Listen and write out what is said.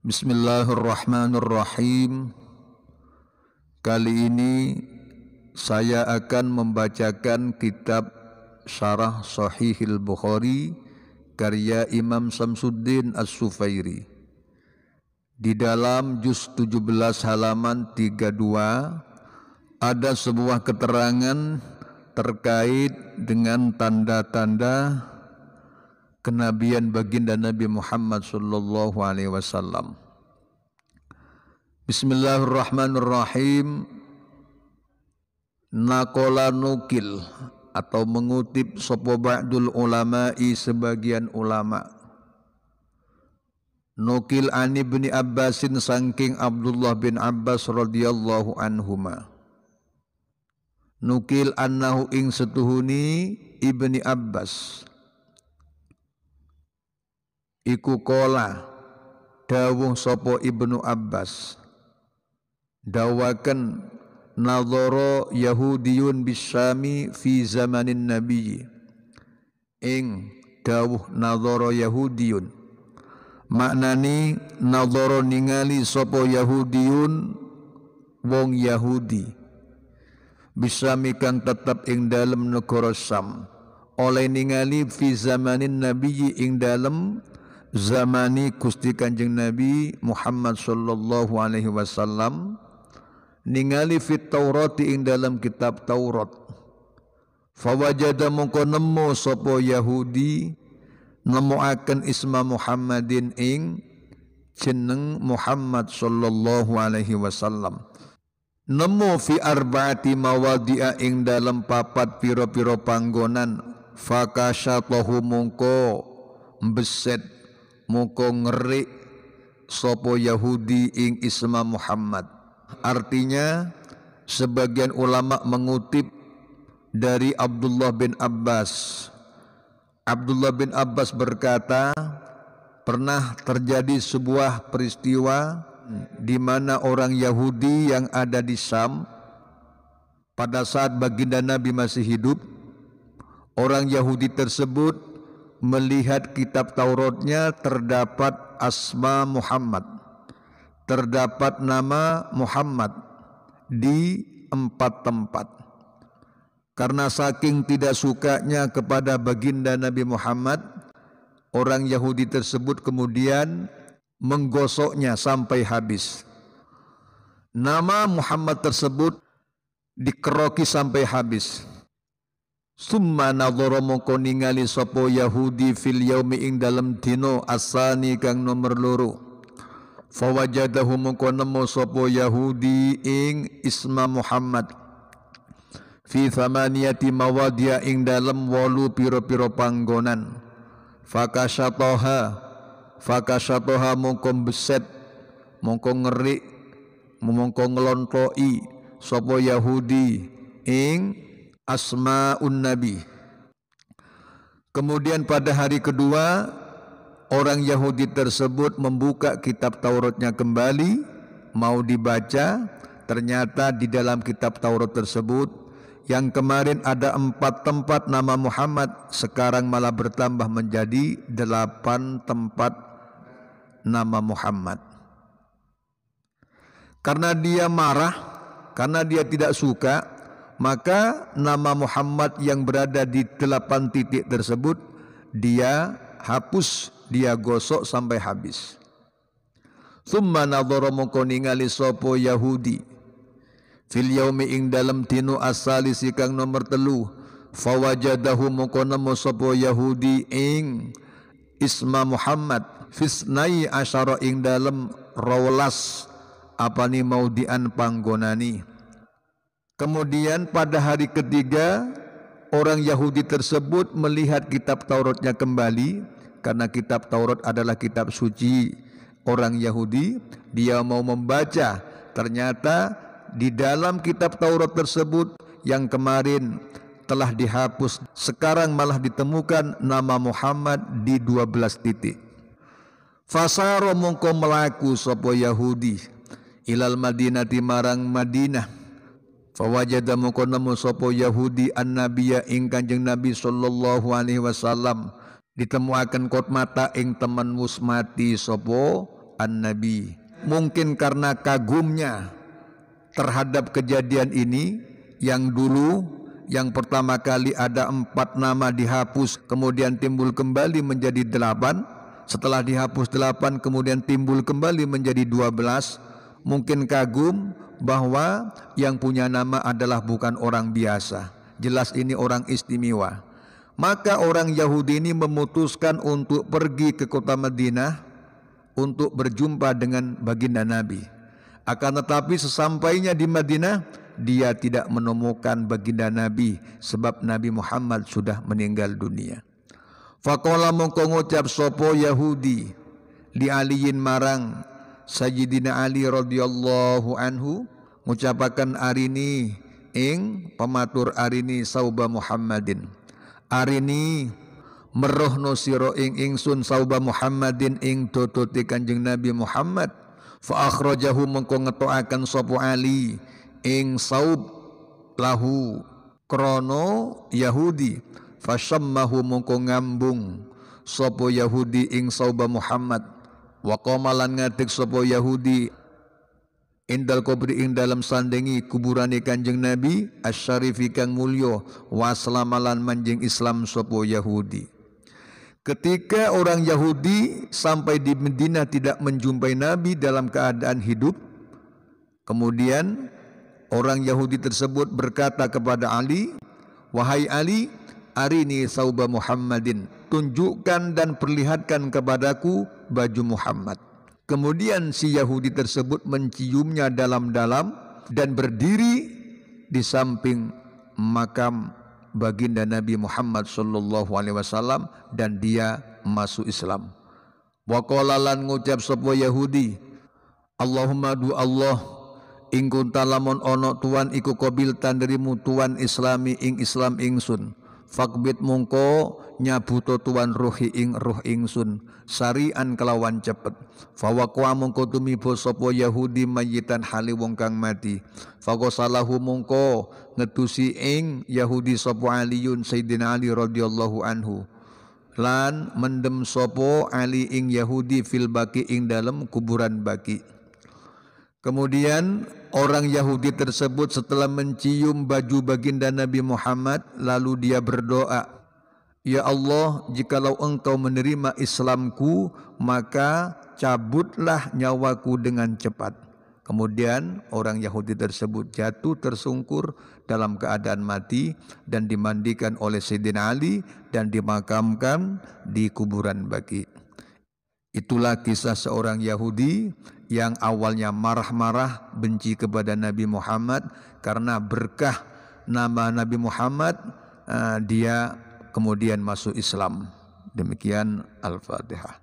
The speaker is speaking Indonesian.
Bismillahirrahmanirrahim. Kali ini saya akan membacakan kitab Syarah Shahihil Bukhari karya Imam Samsuddin As-Sufairi. Di dalam juz 17 halaman 32 ada sebuah keterangan terkait dengan tanda-tanda kenabian baginda Nabi Muhammad sallallahu alaihi wasallam. Bismillahirrahmanirrahim. Naqala nukil atau mengutip sapa ba'dul ulama'i sebagian ulama. Nukil an Ibni Abbasin saking Abdullah bin Abbas radhiyallahu anhuma. Nukil annahu ing setuhuni Ibni Abbas iku kola dawuh sapa Ibnu Abbas dawaken nadhara Yahudiyun bisyami fi zamanin Nabi ing dawuh nadhara Yahudiyun maknani nadhara ningali sapa Yahudiyun wong Yahudi bisyami kang tetep ing dalem negara Syam oleh ningali fi zamanin Nabi ing dalem zamani Gusti Kanjeng Nabi Muhammad sallallahu alaihi wasallam ningali fit Taurati ing dalam kitab Taurat. Fawajada mongko nemu sapa Yahudi nemuaken isma Muhammadin ing jeneng Muhammad sallallahu alaihi wasallam. Nemu fi arba'ati mawadi'a ing dalam papat pira-pira panggonan fakasyatahu mongko mbeset moko ngerik sopo Yahudi ing isma Muhammad. Artinya sebagian ulama mengutip dari Abdullah bin Abbas. Abdullah bin Abbas berkata, pernah terjadi sebuah peristiwa di mana orang Yahudi yang ada di Syam pada saat baginda Nabi masih hidup, orang Yahudi tersebut melihat kitab Tauratnya terdapat asma Muhammad, terdapat nama Muhammad di 4 tempat. Karena saking tidak sukanya kepada baginda Nabi Muhammad, orang Yahudi tersebut kemudian menggosoknya sampai habis. Nama Muhammad tersebut dikeroki sampai habis. Summa nadhara mongko ningali sapa Yahudi fil yaumi ing dalem dina asani kang nomor 2. Fawajadahu mongko nemu sapa Yahudi ing isma Muhammad fi thamaniyati mawadi'a ing dalem 8 pira-pira panggonan. Fakasyatoha mongko beset mongko ngerik mongko ngelontoki sapa Yahudi ing asma'un Nabi. Kemudian pada hari kedua orang Yahudi tersebut membuka kitab Tauratnya kembali mau dibaca. Ternyata di dalam kitab Taurat tersebut yang kemarin ada 4 tempat nama Muhammad, sekarang malah bertambah menjadi 8 tempat nama Muhammad. Karena dia marah, karena dia tidak suka, maka nama Muhammad yang berada di 8 titik tersebut dia hapus, dia gosok sampai habis. Tsumma nadhara mongko ningali sapa Yahudi fil yaumi ing dalem dino asalisi kang nomor 3. Fawajadahu mongko nemu sapa Yahudi ing isma Muhammad fisnai asyara ing dalem 12 apani maudian panggonani. Kemudian pada hari ketiga orang Yahudi tersebut melihat kitab Tauratnya kembali. Karena kitab Taurat adalah kitab suci orang Yahudi. Dia mau membaca, ternyata di dalam kitab Taurat tersebut yang kemarin telah dihapus, sekarang malah ditemukan nama Muhammad di 12 titik. Fasaro mongko melaku sapa Yahudi ilal Madinati marang Madinah. Fawajada mongko nemu sapa Yahudi an-nabiyya ing Kanjeng Nabi sallallahu alaihi wasallam ditemuaken kot mata ing temen wis mati sapa an-nabi. Mungkin karena kagumnya terhadap kejadian ini, yang dulu yang pertama kali ada 4 nama dihapus, kemudian timbul kembali menjadi 8. Setelah dihapus 8 kemudian timbul kembali menjadi 12. Mungkin kagum bahwa yang punya nama adalah bukan orang biasa, jelas ini orang istimewa. Maka orang Yahudi ini memutuskan untuk pergi ke kota Madinah untuk berjumpa dengan baginda Nabi. Akan tetapi sesampainya di Madinah, dia tidak menemukan baginda Nabi sebab Nabi Muhammad sudah meninggal dunia. Faqala mongko ngucap sopo Yahudi li aliyin marang Sayyidina Ali radhiyallahu anhu, ngucapakan arini ing pematur arini sauba Muhammadin. Arini merohno sira ing ingsun sauba Muhammadin ing tututi Kanjeng Nabi Muhammad. Fa akhrajahu mongko ngetoaken sapa Ali ing saub lahu krono Yahudi. Fasyammahu mongko ngambung sapa Yahudi ing sauba Muhammad. Wa qamalan ngatik sapa Yahudi indal kubri ing dalam sandengi kuburane Kanjeng Nabi asyarifi kang mulya wa salamalan manjing Islam sapa Yahudi. Ketika orang Yahudi sampai di Madinah tidak menjumpai Nabi dalam keadaan hidup, kemudian orang Yahudi tersebut berkata kepada Ali, "Wahai Ali, arini sauba Muhammadin, tunjukkan dan perlihatkan kepadaku baju Muhammad." Kemudian si Yahudi tersebut menciumnya dalam-dalam dan berdiri di samping makam baginda Nabi Muhammad sallallahu alaihi wasallam dan dia masuk Islam. Wa qala lan ngucap sapa Yahudi, Allahumma du Allah ing kunta lamun ana tuan iku qabil tandrimu tuan islami ing Islam ingsun. Fakbit mongko nyabuto tuan ruhi ing ruh ingsun sarian kelawan cepet. Fawaqwa mongko tumibo sapa Yahudi mayitan hali wong kang mati. Fagosalahu mongko ngetusi ing Yahudi sapa Aliun Sayyidina Ali radhiyallahu anhu. Lan mendem sapa Ali ing Yahudi fil baki ing dalem kuburan baki. Kemudian orang Yahudi tersebut setelah mencium baju baginda Nabi Muhammad, lalu dia berdoa, "Ya Allah, jikalau engkau menerima Islamku, maka cabutlah nyawaku dengan cepat." Kemudian orang Yahudi tersebut jatuh tersungkur dalam keadaan mati dan dimandikan oleh Sayyidina Ali dan dimakamkan di kuburan baki. Itulah kisah seorang Yahudi yang awalnya marah-marah benci kepada Nabi Muhammad, karena berkah nama Nabi Muhammad dia kemudian masuk Islam. Demikian Al-Fatihah.